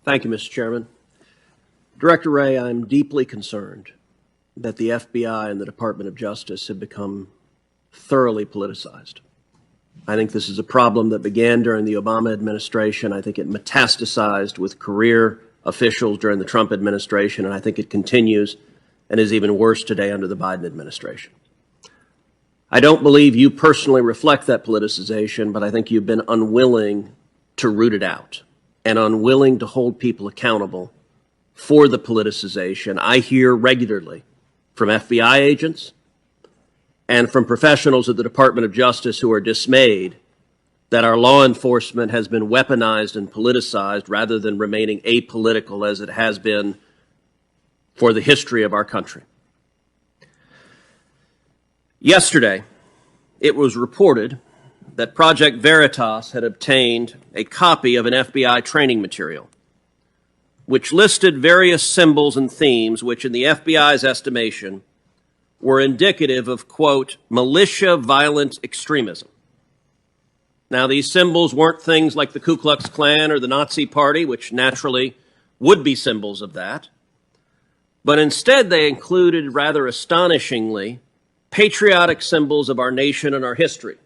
Thank you, Mr. Chairman. Director Wray, I'm deeply concerned that the FBI and the Department of Justice have become thoroughly politicized. I think this is a problem that began during the Obama administration. I think it metastasized with career officials during the Trump administration, and I think it continues and is even worse today under the Biden administration. I don't believe you personally reflect that politicization, but I think you've been unwilling to root it out and unwilling to hold people accountable for the politicization. I hear regularly from FBI agents and from professionals at the Department of Justice who are dismayed that our law enforcement has been weaponized and politicized rather than remaining apolitical as it has been for the history of our country. Yesterday, it was reported that Project Veritas had obtained a copy of an FBI training material which listed various symbols and themes which, in the FBI's estimation, were indicative of, quote, militia violent extremism. Now, these symbols weren't things like the Ku Klux Klan or the Nazi Party, which naturally would be symbols of that, but instead they included, rather astonishingly, patriotic symbols of our nation and our history.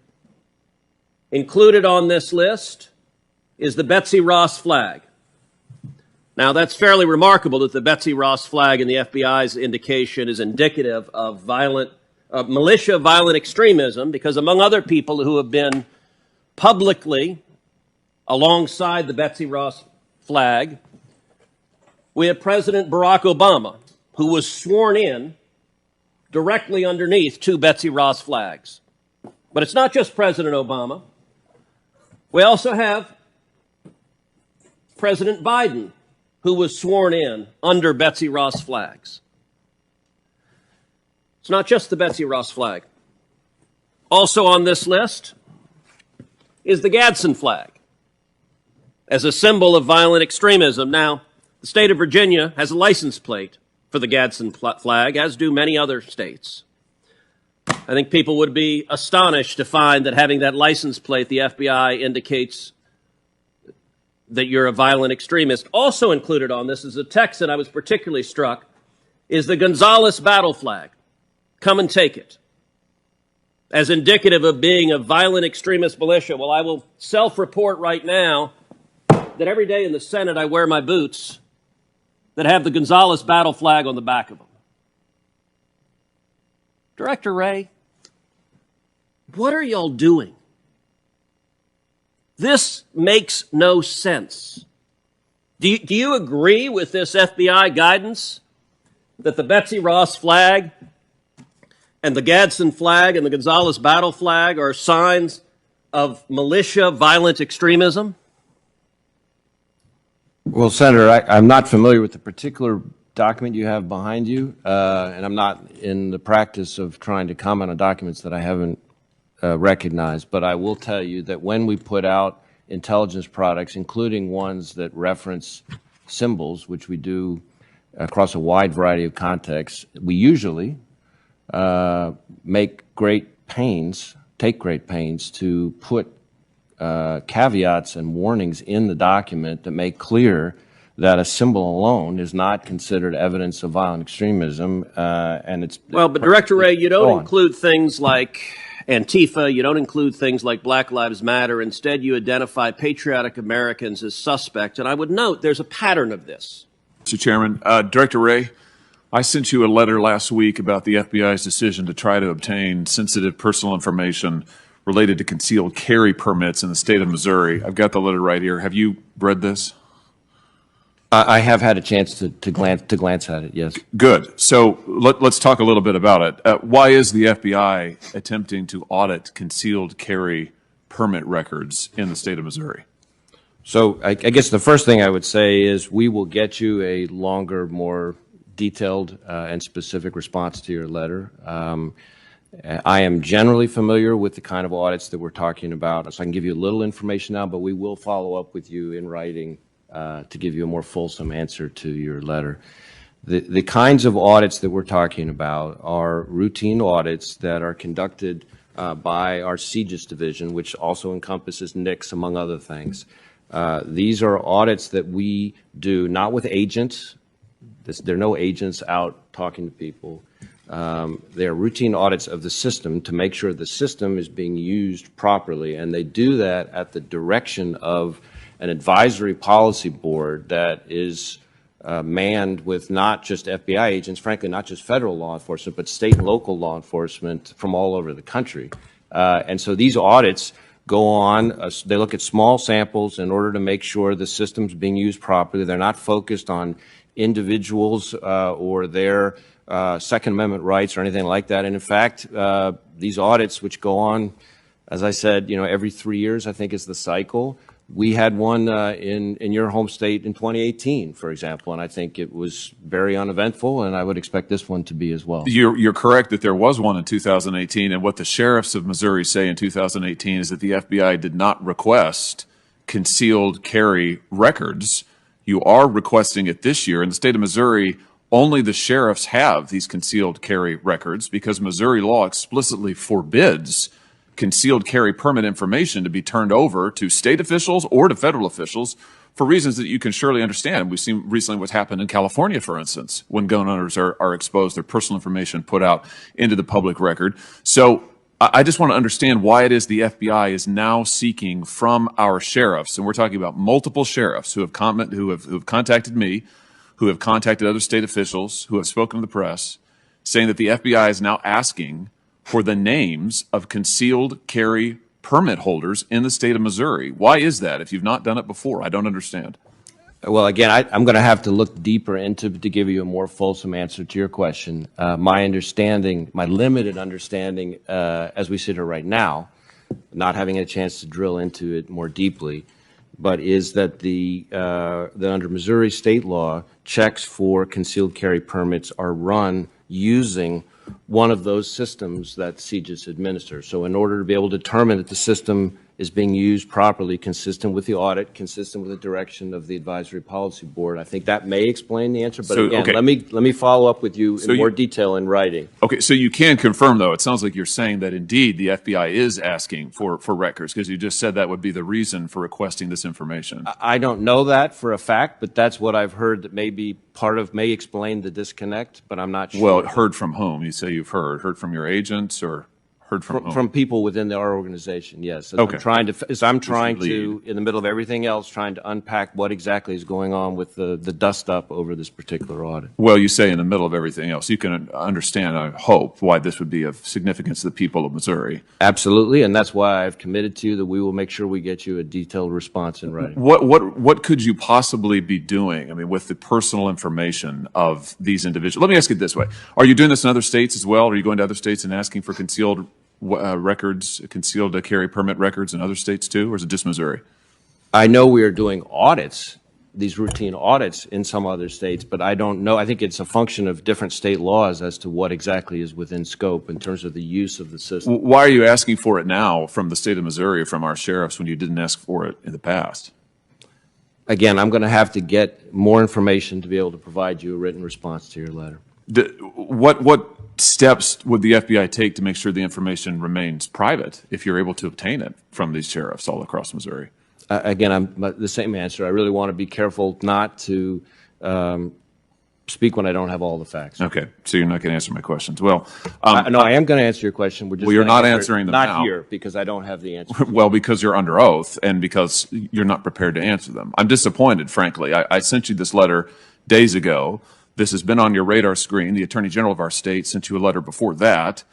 Included on this list is the Betsy Ross flag. Now, that's fairly remarkable that the Betsy Ross flag in the FBI's indication is indicative of militia violent extremism, because among other people who have been publicly alongside the Betsy Ross flag, we have President Barack Obama, who was sworn in directly underneath two Betsy Ross flags. But it's not just President Obama. We also have President Biden, who was sworn in under Betsy Ross flags. It's not just the Betsy Ross flag. Also on this list is the Gadsen Flag as a symbol of violent extremism. Now, the state of Virginia has a license plate for the Gadsen Flag, as do many other states. I think people would be astonished to find that having that license plate, the FBI indicates that you're a violent extremist. Also included on this is a text that I was particularly struck, is the Gonzales battle flag. Come and take it. As indicative of being a violent extremist militia. Well, I will self-report right now that every day in the Senate I wear my boots that have the Gonzales battle flag on the back of them. Director Wray, what are y'all doing? This makes no sense. Do you agree with this FBI guidance that the Betsy Ross flag and the Gadsen flag and the Gonzales battle flag are signs of militia violent extremism? Well, Senator, I'm not familiar with the particular document you have behind you, and I'm not in the practice of trying to comment on documents that I haven't recognized, but I will tell you that when we put out intelligence products, including ones that reference symbols, which we do across a wide variety of contexts, we usually take great pains to put caveats and warnings in the document that make clear that a symbol alone is not considered evidence of violent extremism, and it's... Well, but Director Wray, you don't include things like Antifa, you don't include things like Black Lives Matter. Instead, you identify patriotic Americans as suspect, and I would note there's a pattern of this. Mr. Chairman, Director Wray, I sent you a letter last week about the FBI's decision to try to obtain sensitive personal information related to concealed carry permits in the state of Missouri. I've got the letter right here. Have you read this? I have had a chance to glance at it, yes. Good. So let's talk a little bit about it. Why is the FBI attempting to audit concealed carry permit records in the state of Missouri? So I guess the first thing I would say is we will get you a longer, more detailed and specific response to your letter. I am generally familiar with the kind of audits that we're talking about, so I can give you a little information now, but we will follow up with you in writing to give you a more fulsome answer to your letter. The kinds of audits that we're talking about are routine audits that are conducted by our CJIS division, which also encompasses NICS, among other things. These are audits that we do not with agents. There are no agents out talking to people. They are routine audits of the system to make sure the system is being used properly, and they do that at the direction of an advisory policy board that is manned with not just FBI agents, frankly, not just federal law enforcement, but state and local law enforcement from all over the country. And so these audits go on, they look at small samples in order to make sure the system's being used properly. They're not focused on individuals or their Second Amendment rights or anything like that. And in fact, these audits, which go on, as I said, every 3 years, I think is the cycle. We had one in your home state in 2018, for example, and I think it was very uneventful, and I would expect this one to be as well. You're correct that there was one in 2018, and what the sheriffs of Missouri say in 2018 is that the FBI did not request concealed carry records. You are requesting it this year. In the state of Missouri, only the sheriffs have these concealed carry records because Missouri law explicitly forbids concealed carry permit information to be turned over to state officials or to federal officials for reasons that you can surely understand. We've seen recently what's happened in California, for instance, when gun owners are exposed, their personal information put out into the public record. So I just want to understand why it is the FBI is now seeking from our sheriffs, and we're talking about multiple sheriffs who have contacted me, who have contacted other state officials, who have spoken to the press, saying that the FBI is now asking for the names of concealed carry permit holders in the state of Missouri. Why is that? If you've not done it before, I don't understand. Well, again, I'm going to have to look deeper into to give you a more fulsome answer to your question. My understanding, my limited understanding, as we sit here right now, not having a chance to drill into it more deeply, but is that that under Missouri state law, checks for concealed carry permits are run using one of those systems that CJIS administers. So in order to be able to determine that the system is being used properly, consistent with the audit, consistent with the direction of the advisory policy board, I think that may explain the answer. But So, again, okay. let me follow up with you in more detail in writing. Okay, so you can confirm, though, it sounds like you're saying that indeed the FBI is asking for records, because you just said that would be the reason for requesting this information. I don't know that for a fact, but that's what I've heard that may be may explain the disconnect, but I'm not sure. Well, heard from whom? You say you've heard from your agents or heard from whom? From people within our organization, yes. Okay. I'm trying to, in the middle of everything else, trying to unpack what exactly is going on with the dust up over this particular audit. Well, you say in the middle of everything else. You can understand, I hope, why this would be of significance to the people of Missouri. Absolutely, and that's why I've committed to you that we will make sure we get you a detailed response in writing. What could you possibly be doing, I mean, with the personal information of these individuals? Let me ask it this way. Are you doing this in other states as well? Are you going to other states and asking for concealed records, concealed carry permit records in other states too, or is it just Missouri? I know we are doing audits, these routine audits in some other states, but I don't know. I think it's a function of different state laws as to what exactly is within scope in terms of the use of the system. Why are you asking for it now from the state of Missouri or from our sheriffs when you didn't ask for it in the past? Again, I'm going to have to get more information to be able to provide you a written response to your letter. What steps would the FBI take to make sure the information remains private if you're able to obtain it from these sheriffs all across Missouri? Again, I'm the same answer. I really want to be careful not to speak when I don't have all the facts. Okay, so you're not going to answer my questions. Well, no, I am going to answer your question. We're just well, you're gonna not answering them not now. here because I don't have the answer. Well, because you're under oath and because you're not prepared to answer them. I'm disappointed, frankly. I sent you this letter days ago. This has been on your radar screen. The Attorney General of our state sent you a letter before that.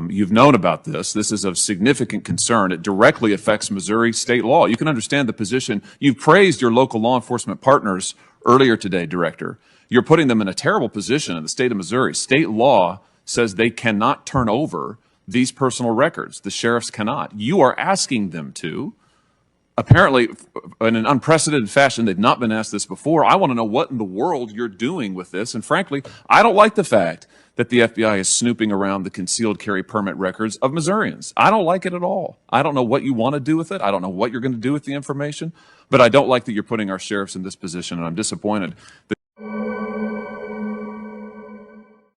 You've known about this. This is of significant concern. It directly affects Missouri state law. You can understand the position. You've praised your local law enforcement partners earlier today, Director. You're putting them in a terrible position in the state of Missouri. State law says they cannot turn over these personal records. The sheriffs cannot. You are asking them to. Apparently, in an unprecedented fashion, they've not been asked this before. I want to know what in the world you're doing with this. And frankly, I don't like the fact that the FBI is snooping around the concealed carry permit records of Missourians. I don't like it at all. I don't know what you want to do with it. I don't know what you're going to do with the information. But I don't like that you're putting our sheriffs in this position, and I'm disappointed that